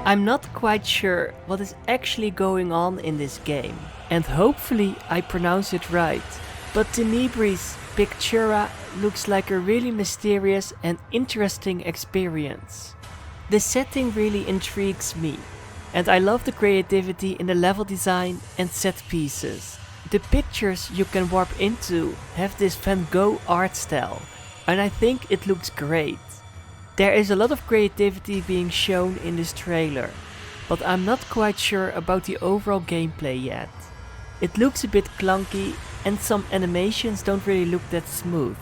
I'm not quite sure what is actually going on in this game, and hopefully I pronounce it right, but Tenebri's Pictura looks like a really mysterious and interesting experience. The setting really intrigues me, and I love the creativity in the level design and set pieces. The pictures you can warp into have this Van Gogh art style, and I think it looks great. There is a lot of creativity being shown in this trailer, but I'm not quite sure about the overall gameplay yet. It looks a bit clunky and some animations don't really look that smooth.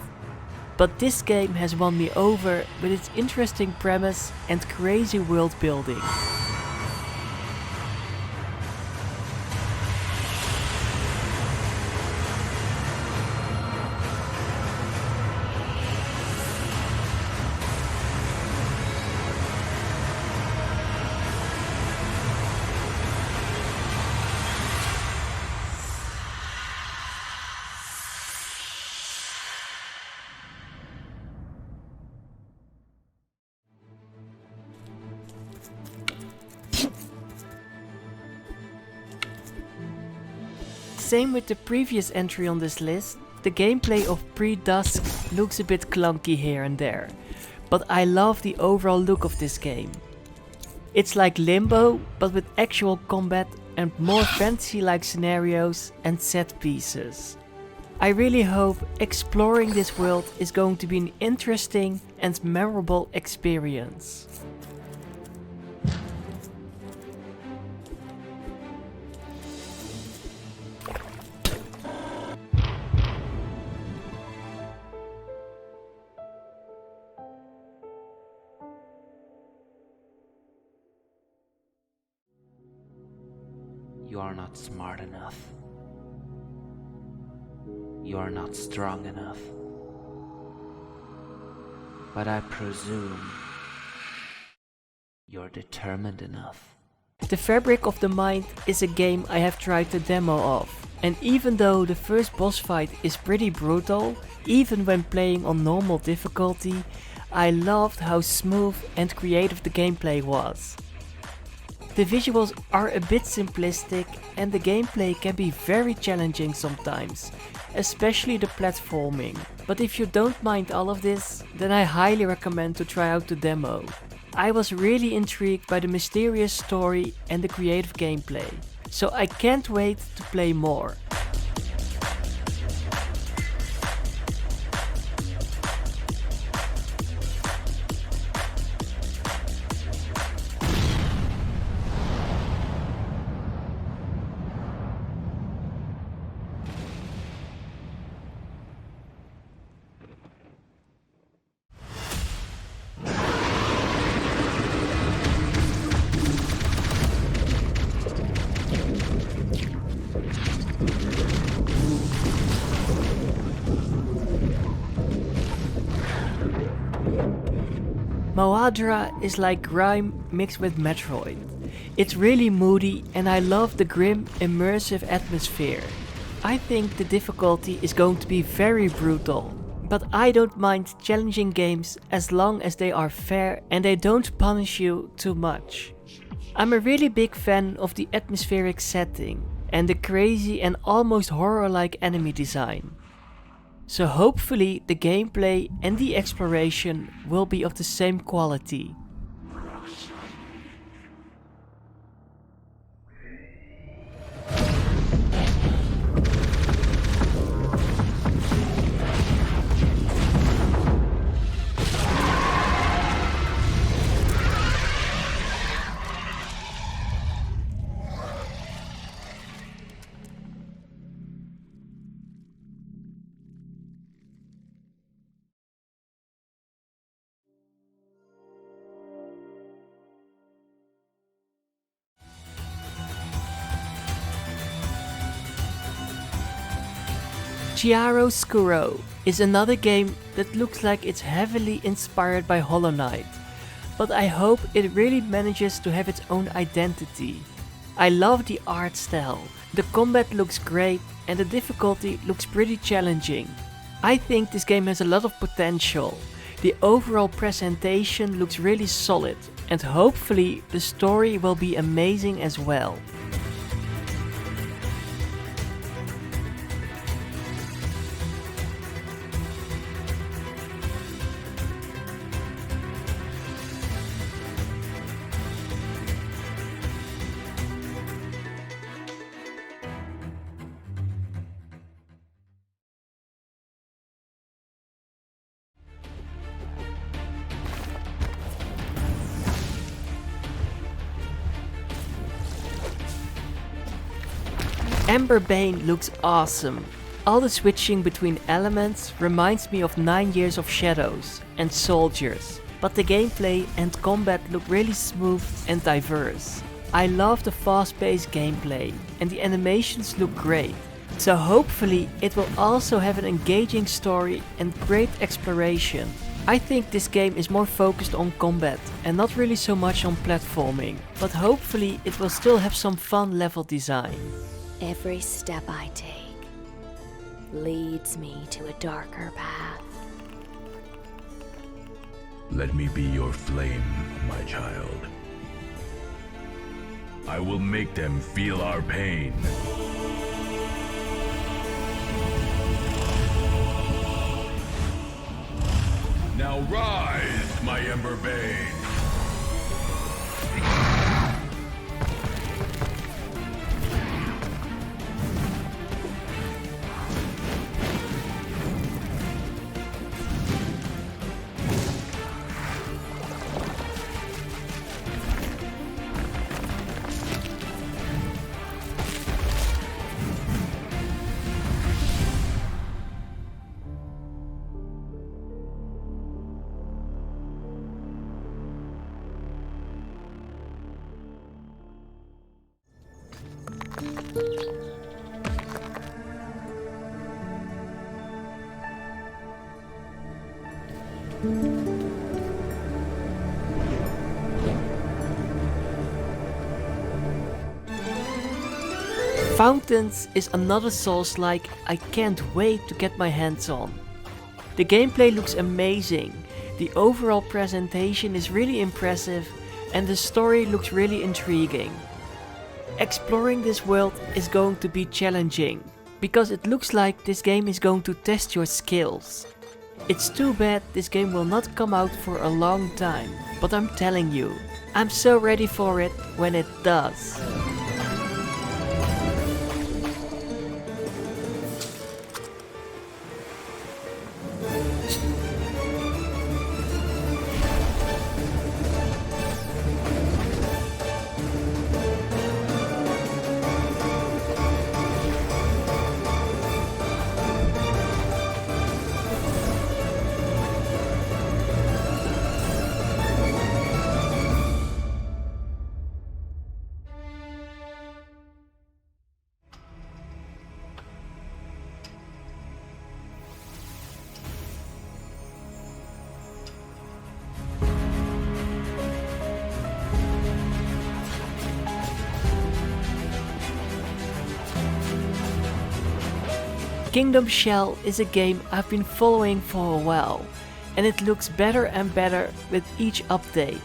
But this game has won me over with its interesting premise and crazy world building. Same with the previous entry on this list, the gameplay of Pre-Dusk looks a bit clunky here and there, but I love the overall look of this game. It's like Limbo, but with actual combat and more fantasy-like scenarios and set pieces. I really hope exploring this world is going to be an interesting and memorable experience. You are not smart enough. You are not strong enough. But I presume you're determined enough. The Fabric of the Mind is a game I have tried the demo of, and even though the first boss fight is pretty brutal, even when playing on normal difficulty, I loved how smooth and creative the gameplay was. The visuals are a bit simplistic and the gameplay can be very challenging sometimes, especially the platforming. But if you don't mind all of this, then I highly recommend to try out the demo. I was really intrigued by the mysterious story and the creative gameplay, so I can't wait to play more. Moadra is like Grime mixed with Metroid. It's really moody and I love the grim, immersive atmosphere. I think the difficulty is going to be very brutal, but I don't mind challenging games as long as they are fair and they don't punish you too much. I'm a really big fan of the atmospheric setting and the crazy and almost horror-like enemy design. So hopefully the gameplay and the exploration will be of the same quality. Chiaroscuro is another game that looks like it's heavily inspired by Hollow Knight, but I hope it really manages to have its own identity. I love the art style, the combat looks great and the difficulty looks pretty challenging. I think this game has a lot of potential. The overall presentation looks really solid and hopefully the story will be amazing as well. Ember Bane looks awesome. All the switching between elements reminds me of 9 Years of Shadows and Soldiers, but the gameplay and combat look really smooth and diverse. I love the fast-paced gameplay and the animations look great, so hopefully it will also have an engaging story and great exploration. I think this game is more focused on combat and not really so much on platforming, but hopefully it will still have some fun level design. Every step I take leads me to a darker path. Let me be your flame, my child. I will make them feel our pain. Now rise, my Ember Bane! Fountains is another Souls-like I can't wait to get my hands on. The gameplay looks amazing, the overall presentation is really impressive, and the story looks really intriguing. Exploring this world is going to be challenging, because it looks like this game is going to test your skills. It's too bad this game will not come out for a long time, but I'm telling you, I'm so ready for it when it does. Kingdom Shell is a game I've been following for a while, and it looks better and better with each update,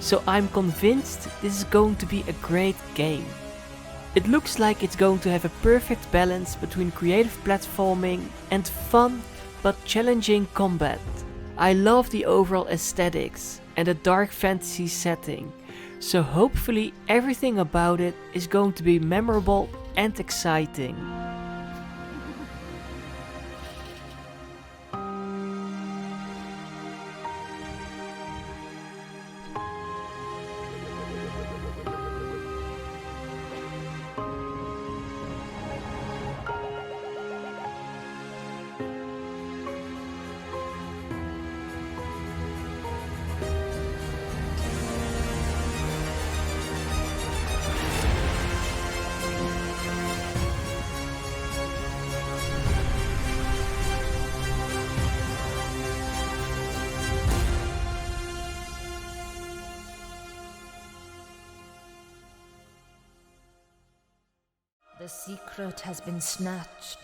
so I'm convinced this is going to be a great game. It looks like it's going to have a perfect balance between creative platforming and fun but challenging combat. I love the overall aesthetics and a dark fantasy setting, so hopefully everything about it is going to be memorable and exciting. The secret has been snatched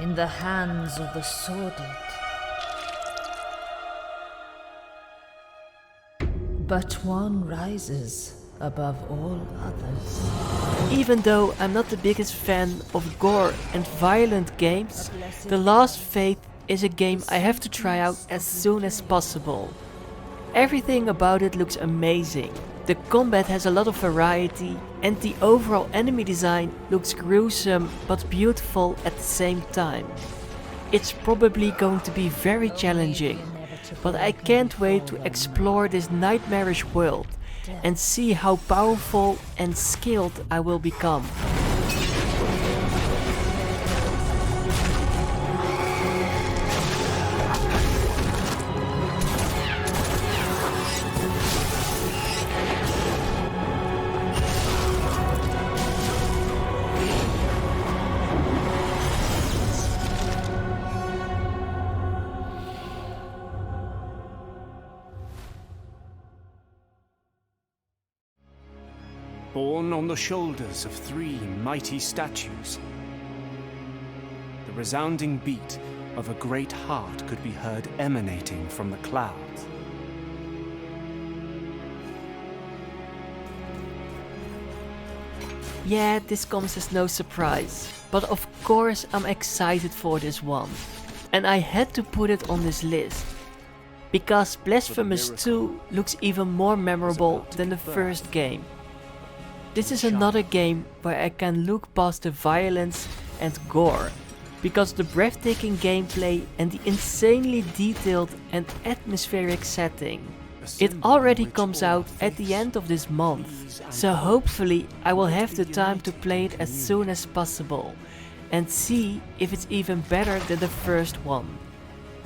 in the hands of the sordid. But one rises above all others. Even though I'm not the biggest fan of gore and violent games, The Last Faith is a game I have to try out as soon as possible. Everything about it looks amazing. The combat has a lot of variety and the overall enemy design looks gruesome but beautiful at the same time. It's probably going to be very challenging, but I can't wait to explore this nightmarish world and see how powerful and skilled I will become. Borne on the shoulders of 3 mighty statues. The resounding beat of a great heart could be heard emanating from the clouds. Yeah, this comes as no surprise, but of course I'm excited for this one. And I had to put it on this list, because Blasphemous 2 looks even more memorable than the first game. This is another game where I can look past the violence and gore, because the breathtaking gameplay and the insanely detailed and atmospheric setting. It already comes out at the end of this month, so hopefully I will have the time to play it as soon as possible and see if it's even better than the first one.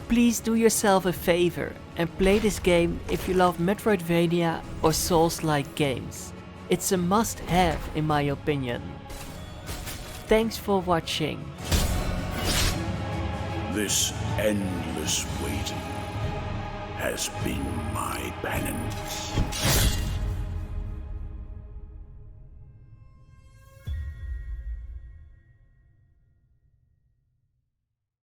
Please do yourself a favor and play this game if you love Metroidvania or Souls-like games. It's a must-have in my opinion. Thanks for watching. This endless waiting has been my penance.